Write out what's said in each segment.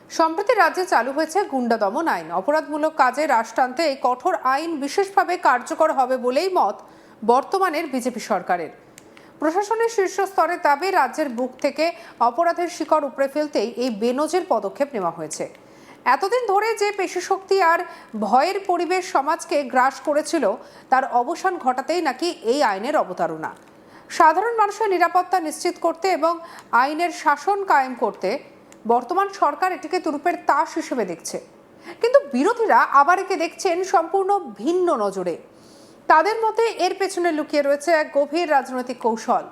সম্প্রতি রাজ্যে চালু হয়েছে গুন্ডা দমন আইন। অপরাধমূলক কাজে রাশ টানতে এই কঠোর আইন বিশেষভাবে কার্যকর হবে বলেই মত বর্তমানের বিজেপি সরকারের। প্রশাসনের শীর্ষ স্তরের দাবি, রাজ্যের বুক থেকে অপরাধের শিকড় উপড়ে ফেলতেই এই বেনজির পদক্ষেপ নেওয়া হয়েছে। এতদিন ধরে যে পেশিশক্তি আর ভয়ের পরিবেশ সমাজকে গ্রাস করেছিল, তার অবসান ঘটাতেই নাকি এই আইনের অবতারণা। সাধারণ মানুষের নিরাপত্তা নিশ্চিত করতে এবং আইনের শাসন কায়েম করতে বর্তমান সরকার এটিকে তুরুপের তাস হিসেবে দেখছে। কিন্তু বিরোধীরা আবার একে দেখছেন সম্পূর্ণ ভিন্ন নজরে। তাদের মতে এর পেছনে লুকিয়ে রয়েছে এক গভীর রাজনৈতিক কৌশল।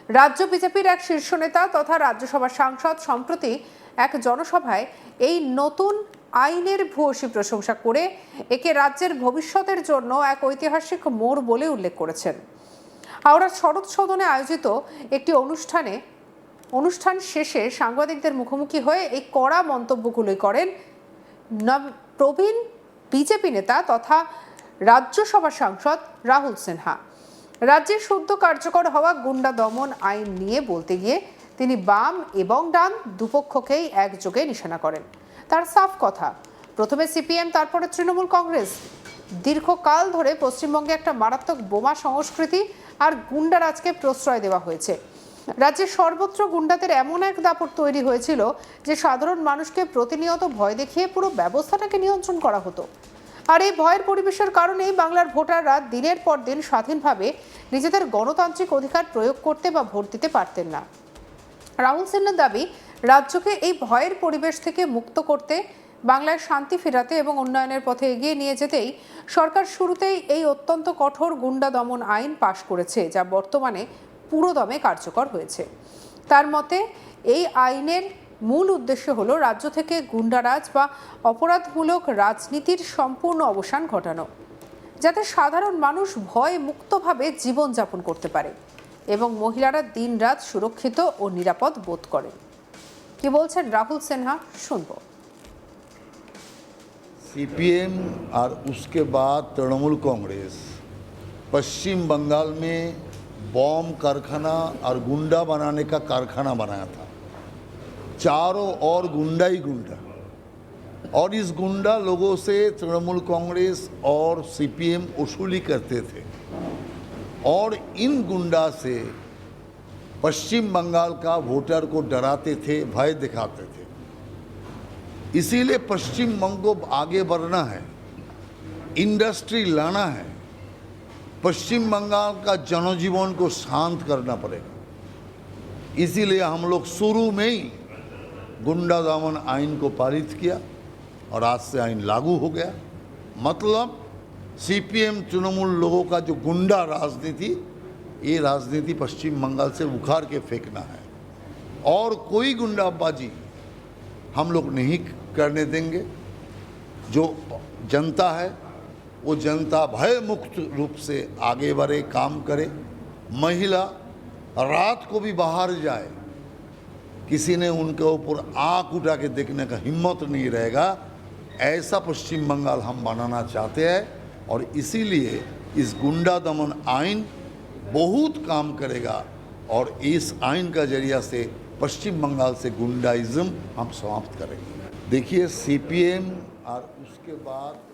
রাজ্য বিজেপির এক শীর্ষ নেতা তথা রাজ্যসভার সাংসদ সম্প্রতি এক জনসভায় এই নতুন আইনের ভূয়সী প্রশংসা করে একে রাজ্যের ভবিষ্যতের জন্য এক ঐতিহাসিক মোড় বলে উল্লেখ করেছেন। হাওড়ার শরৎ সদনে আয়োজিত একটি অনুষ্ঠান শেষে সাংবাদিকদের মুখোমুখি হয়ে এই কড়া মন্তব্যগুলোই করেন প্রবীণ বিজেপি নেতা তথা রাজ্যসভা সাংসদ রাহুল সিনহা। রাজ্যে সদ্য কার্যকর হওয়া গুন্ডা দমন আইন নিয়ে বলতে গিয়ে তিনি বাম এবং ডান দুপক্ষকেই একযোগে নিশানা করেন। তার সাফ কথা, প্রথমে সিপিএম, তারপরে তৃণমূল কংগ্রেস। দীর্ঘকাল ধরে পশ্চিমবঙ্গে একটা মারাত্মক বোমা সংস্কৃতি আর গুন্ডারাজকে প্রশ্রয় দেওয়া হয়েছে। রাজ্যের সর্বত্র গুন্ডাদের এমন এক দাপট তৈরি হয়েছিল যে সাধারণ মানুষকে প্রতিনিয়ত ভয় দেখিয়ে পুরো ব্যবস্থাটাকে নিয়ন্ত্রণ করা হতো। আর এই ভয়ের পরিবেশের কারণেই বাংলার ভোটাররা দিনের পর দিন স্বাধীনভাবে নিজেদের গণতান্ত্রিক অধিকার প্রয়োগ করতে বা ভোট দিতে পারতেন না। রাহুল সিনহার দাবি, রাজ্যকে এই ভয়ের পরিবেশ থেকে মুক্ত করতে, বাংলায় শান্তি ফেরাতে এবং উন্নয়নের পথে এগিয়ে নিয়ে যেতেই সরকার শুরুতেই এই অত্যন্ত কঠোর গুন্ডা দমন আইন পাশ করেছে, যা বর্তমানে পুরোদমে কার্যকর হয়েছে। তার মতে এই আইনের মূল উদ্দেশ্য হলো রাজ্য থেকে গুন্ডারাজ বা অপরাধমূলক রাজনীতির সম্পূর্ণ অবসান ঘটানো, যাতে সাধারণ মানুষ ভয় মুক্তভাবে জীবনযাপন করতে পারে এবং মহিলারা দিনরাত সুরক্ষিত ও নিরাপদ বোধ করেন। কি বলছেন রাহুল সিনহা, শুনবো। सीपीएम और उसके बाद तृणमूल कांग्रेस पश्चिम बंगाल में बॉम्ब कारखाना और गुंडा बनाने का कारखाना बनाया था। चारों ओर गुंडा ही गुंडा, और इस गुंडा लोगों से तृणमूल कांग्रेस और सीपीएम वसूली करते थे और इन गुंडा से पश्चिम बंगाल का वोटर को डराते थे, भय दिखाते थे। इसीलिए पश्चिम बंग को आगे बढ़ना है, इंडस्ट्री लाना है, पश्चिम बंगाल का जनजीवन को शांत करना पड़ेगा। इसीलिए हम लोग शुरू में ही गुंडा दमन आइन को पारित किया और आज से आइन लागू हो गया। मतलब सीपीएम तृणमूल लोगों का जो गुंडा राजनीति, ये राजनीति पश्चिम बंगाल से उखाड़ के फेंकना है और कोई गुंडाबाजी हम लोग नहीं करने देंगे। जो जनता है वो जनता भय मुक्त रूप से आगे बढ़े, काम करे। महिला रात को भी बाहर जाए, किसी ने उनके ऊपर आंख उठा के देखने का हिम्मत नहीं रहेगा। ऐसा पश्चिम बंगाल हम बनाना चाहते हैं और इसीलिए इस गुंडा दमन आइन बहुत काम करेगा और इस आइन का जरिया से पश्चिम बंगाल से गुंडाइज्म हम समाप्त करेंगे। देखिए, सीपीएम और उसके बाद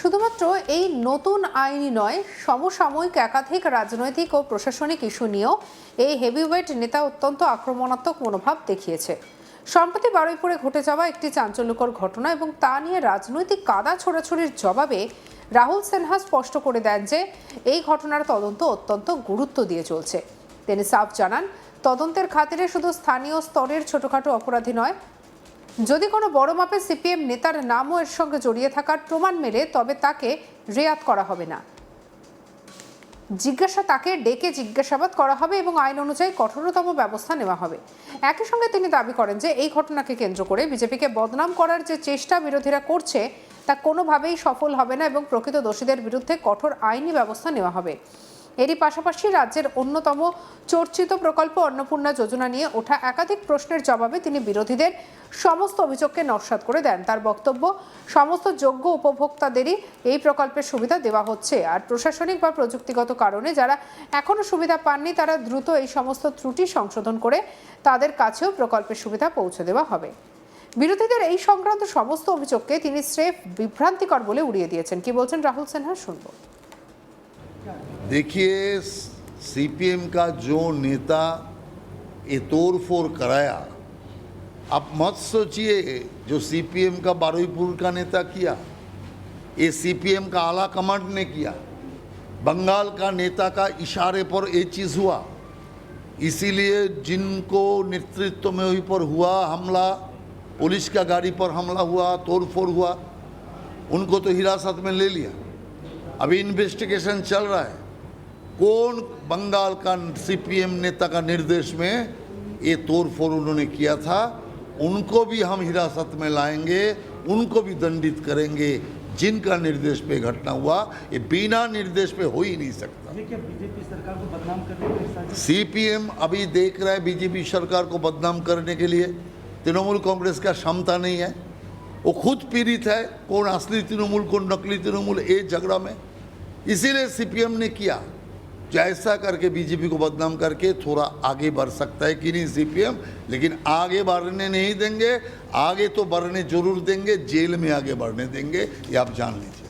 শুধুমাত্র এই নতুন আইনই নয়, সমসাময়িক একাধিক রাজনৈতিক ও প্রশাসনিক ইস্যু নিয়েও এই হেভিওয়েট নেতা অত্যন্ত আক্রমণাত্মক মনোভাব দেখিয়েছে। সম্প্রতি বারুইপুরে ঘটে যাওয়া একটি চাঞ্চল্যকর ঘটনা এবং তা নিয়ে রাজনৈতিক কাদা ছোড়াছুড়ির জবাবে রাহুল সিনহা স্পষ্ট করে দেন যে এই ঘটনার তদন্ত অত্যন্ত গুরুত্ব দিয়ে চলছে। তিনি সাফ জানান, তদন্তের খাতিরে শুধু স্থানীয় স্তরের ছোটখাটো অপরাধী নয়, যদি কোনো বড় মাপের সিপিএম নেতার নামও এর সঙ্গে জড়িয়ে থাকার প্রমাণ মেলে, তবে তাকে রেয়াত করা হবে না। তাকে ডেকে জিজ্ঞাসাবাদ করা হবে এবং আইন অনুযায়ী কঠোরতম ব্যবস্থা নেওয়া হবে। একই সঙ্গে তিনি দাবি করেন যে এই ঘটনাকে কেন্দ্র করে বিজেপিকে বদনাম করার যে চেষ্টা বিরোধীরা করছে, তা কোনোভাবেই সফল হবে না এবং প্রকৃত দোষীদের বিরুদ্ধে কঠোর আইনি ব্যবস্থা নেওয়া হবে। এরই পাশাপাশি রাজ্যের অন্যতম চর্চিত প্রকল্প অন্নপূর্ণা যোজনা নিয়ে ওঠা একাধিক প্রশ্নের জবাবে তিনি বিরোধীদের সমস্ত অভিযোগকে নস্যাৎ করে দেন। তার বক্তব্য, সমস্ত যোগ্য উপভোক্তাদেরই এই প্রকল্পের সুবিধা দেওয়া হচ্ছে, আর প্রশাসনিক বা প্রযুক্তিগত কারণে যারা এখনো সুবিধা পাননি তারা দ্রুত এই সমস্ত ত্রুটি সংশোধন করে তাদের কাছেও প্রকল্পের সুবিধা পৌঁছে দেওয়া হবে। বিরোধীদের এই সংক্রান্ত সমস্ত অভিযোগকে তিনি স্রেফ বিভ্রান্তিকর বলে উড়িয়ে দিয়েছেন। কি বলছেন রাহুল সিনহা, শুনবো। देखिए, सीपीएम का जो नेता ये तोड़फोड़ कराया, आप मत सोचिए जो सीपीएम का बारुईपुर का नेता किया, ये सीपीएम का आला कमांड ने किया। बंगाल का नेता का इशारे पर ये चीज़ हुआ, इसीलिए जिनको नेतृत्व में वहीं पर हुआ हमला, पुलिस का गाड़ी पर हमला हुआ, तोड़फोड़ हुआ, उनको तो हिरासत में ले लिया। अभी इन्वेस्टिगेशन चल रहा है कौन बंगाल का सीपीएम नेता का निर्देश में ये तोड़फोड़ उन्होंने किया था, उनको भी हम हिरासत में लाएंगे, उनको भी दंडित करेंगे। जिनका निर्देश पे घटना हुआ, ये बिना निर्देश पे हो ही नहीं सकता। ये क्या बीजेपी सरकार को बदनाम करने की साजिश? सीपीएम अभी देख रहा है बीजेपी सरकार को बदनाम करने के लिए। तृणमूल कांग्रेस का क्षमता नहीं है, वो खुद पीड़ित है, कौन असली तृणमूल कौन नकली तृणमूल, ये झगड़ा में। इसीलिए सीपीएम ने किया, जो ऐसा करके बीजेपी को बदनाम करके थोड़ा आगे बढ़ सकता है कि नहीं सीपीएम, लेकिन आगे बढ़ने नहीं देंगे। आगे तो बढ़ने जरूर देंगे, जेल में आगे बढ़ने देंगे, ये आप जान लीजिए।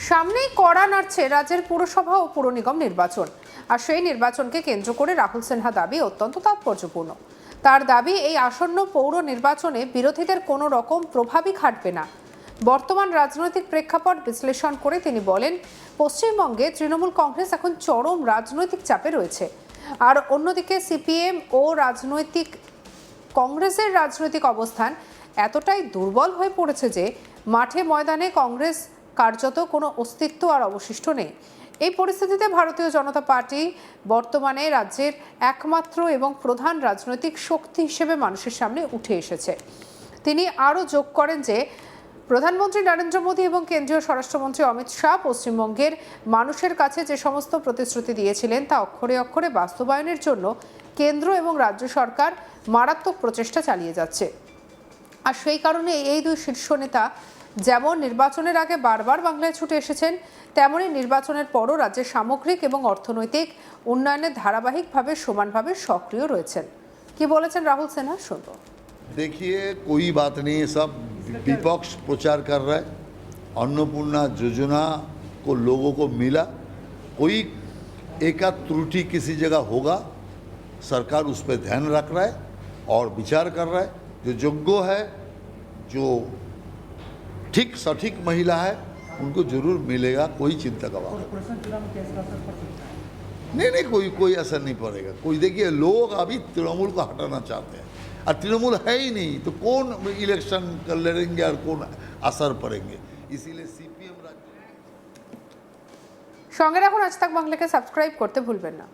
সামনেই কড়া নাড়ছে রাজ্যের পুরসভা ও পুর নিগম নির্বাচন, আর সেই নির্বাচনকে কেন্দ্র করে রাহুল সিনহা দাবি অত্যন্ত তাৎপর্যপূর্ণ। তার দাবি, এই আসন্ন পৌর নির্বাচনে বিরোধীদের কোনো রকম প্রভাবই খাটবে না। বর্তমান রাজনৈতিক প্রেক্ষাপট বিশ্লেষণ করে তিনি বলেন, পশ্চিমবঙ্গে তৃণমূল কংগ্রেস এখন চরম রাজনৈতিক চাপে রয়েছে, আর অন্যদিকে সিপিএম ও কংগ্রেসের রাজনৈতিক অবস্থান এতটাই দুর্বল হয়ে পড়েছে যে মাঠে ময়দানে কংগ্রেস কার্যত কোনো অস্তিত্ব আর অবশিষ্ট নেই। এই পরিস্থিতিতে ভারতীয় জনতা পার্টি বর্তমানে রাজ্যের একমাত্র এবং প্রধান রাজনৈতিক শক্তি হিসেবে মানুষের সামনে উঠে এসেছে। তিনি আরও যোগ করেন যে প্রধানমন্ত্রী নরেন্দ্র মোদী এবং কেন্দ্রীয় স্বরাষ্ট্রমন্ত্রী অমিত শাহ পশ্চিমবঙ্গের মানুষের কাছে যে সমস্ত প্রতিশ্রুতি দিয়েছিলেন তা অক্ষরে অক্ষরে বাস্তবায়নের জন্য কেন্দ্র এবং রাজ্য সরকার মারাত্মক প্রচেষ্টা চালিয়ে যাচ্ছে। আর সেই কারণে এই দুই শীর্ষ নেতা যেমন নির্বাচনের আগে বারবার বাংলায় ছুটে এসেছেন, তেমনই নির্বাচনের পরও রাজ্যের সামগ্রিক এবং অর্থনৈতিক উন্নয়নে ধারাবাহিকভাবে সমানভাবে সক্রিয় রয়েছেন। কি বলেছেন রাহুল সিনহা, শুনবো। देखिए, कोई बात नहीं है, सब विपक्ष प्रचार कर रहा है। अन्नपूर्णा योजना को लोगों को मिला, कोई एकाध त्रुटि किसी जगह होगा, सरकार उस पर ध्यान रख रहा है और विचार कर रहा है। जो योग्य है, जो ठीक सटीक महिला है, उनको जरूर मिलेगा, कोई चिंता का बात कॉर्पोरेशन चुनाव में कैसा असर पड़ सकता है? नहीं, कोई असर नहीं पड़ेगा। कोई देखिए, लोग अभी तृणमूल को हटाना चाहते हैं, और तृणमूल है ही नहीं, तो कौन इलेक्शन कर लड़ेंगे और कौन असर पड़ेंगे। इसीलिए सीपीएम राज्य সঙ্গে রাখুন আজ তাক বাংলাকে সাবস্ক্রাইব করতে ভুলবেন না।